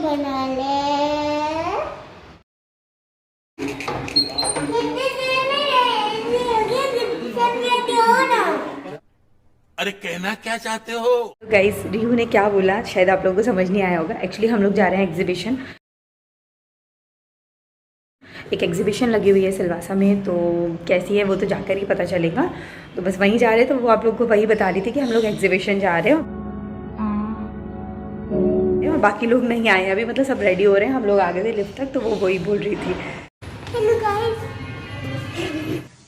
बना ले। अरे कहना क्या चाहते हो? गाइस रिहू ने क्या बोला शायद आप लोगों को समझ नहीं आया होगा। एक्चुअली हम लोग जा रहे हैं एग्जीबिशन, एक एग्जीबिशन लगी हुई है सिलवासा में, तो कैसी है वो तो जाकर ही पता चलेगा। तो बस वहीं जा रहे हैं, तो वो आप लोग को वही बता रही थी कि हम लोग एग्जीबिशन जा रहे हो। और बाकी लोग नहीं आए अभी, मतलब सब रेडी हो रहे हैं, हम लोग आ गए थे लिफ्ट तक, तो वो वही बोल रही थी। Hello guys,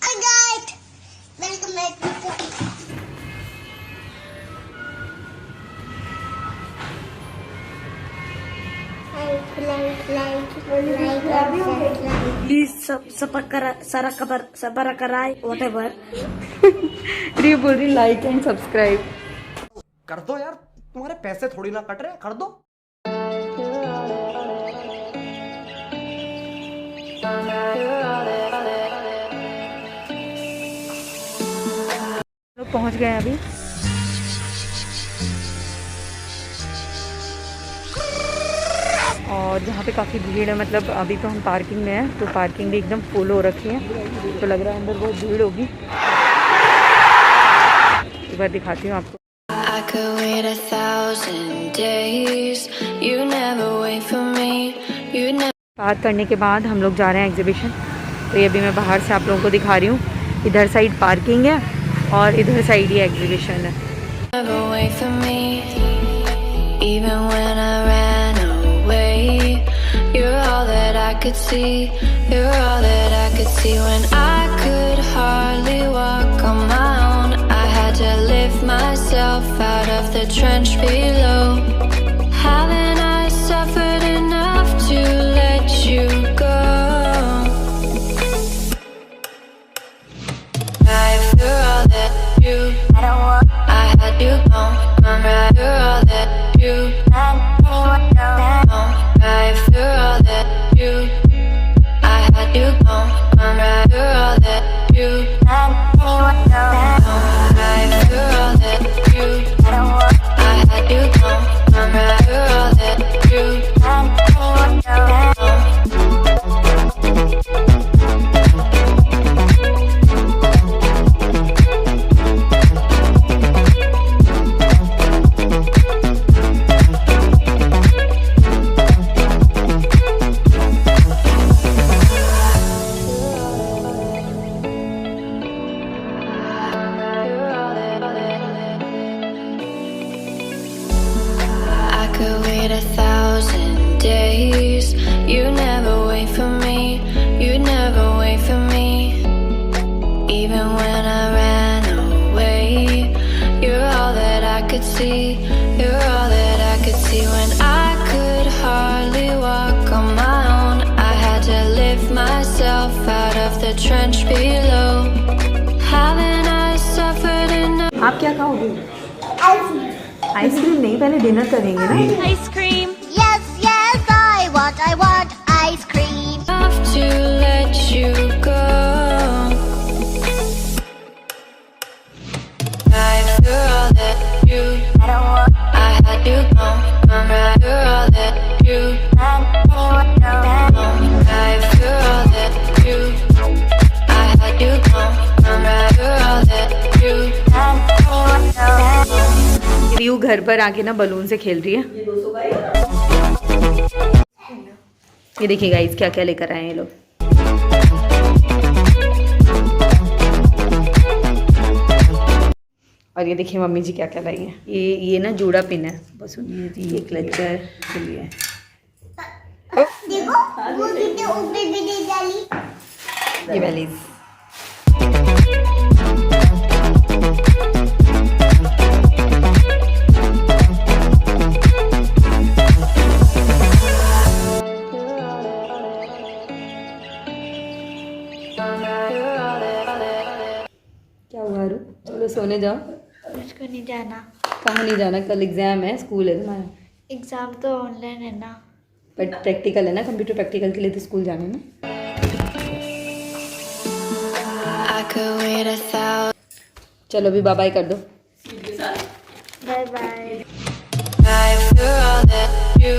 I got welcome back. Please subscribe whatever. Rihu बोल रही लाइक एंड सब्सक्राइब कर दो यार, तुम्हारे पैसे थोड़ी ना कट रहे, कर दो। लोग पहुंच गए अभी। और जहाँ पे काफ़ी भीड़ है, मतलब अभी तो हम पार्किंग में हैं, तो पार्किंग भी एकदम फुल हो रखी है, तो लग रहा है अंदर बहुत भीड़ होगी। एक बार दिखाती हूँ आपको। बात करने के बाद हम लोग जा रहे हैं एग्जीबिशन। तो ये अभी मैं बाहर से आप लोगों को दिखा रही हूँ। इधर साइड पार्किंग है और इधर साइड ही एग्जीबिशन है। You're all that I could see. You're all that I could see when I could hardly walk on my own. I had to lift myself out of the trench below. Haven't I suffered enough to let you go? After all that you, I had you gone. After all that you, after all that you, I had you gone. After all that you, after all that you, I had you gone. After all that you, could wait 1,000 days. You never wait for me. You never wait for me. Even when I ran away, you're all that I could see. You're all that I could see when I could hardly walk on my own. I had to lift myself out of the trench below. Haven't I suffered enough? आप क्या खाओगे? Ice cream नहीं, पहले dinner करेंगे ना। Ice-cream. Yes, yes, I want ice cream. Have to let you go. After all that you, I had you gone. After all that you, after all that you, I had you gone. After all that you. Rihu घर पर आके ना balloon से खेल रही है। ये देखिए गाइस क्या क्या लेकर आए हैं ये लोग। और ये देखिए मम्मी जी क्या क्या लाई है। ये ना जूड़ा पिन है, बस ये क्लचर के लिए। देखो वो कितने ऊपर भी दे डाली। ये वैलीज क्या हुआ रू? चलो सोने जाओ। मुझको नहीं जाना। कहाँ नहीं जाना? कल एग्जाम है, स्कूल है तुम्हारा। एग्ज़ाम तो ऑनलाइन है ना। बट प्रैक्टिकल है ना, कंप्यूटर प्रैक्टिकल के लिए तो स्कूल जाना है ना। चलो अभी बाय बाय कर दो। Bye bye. After all that you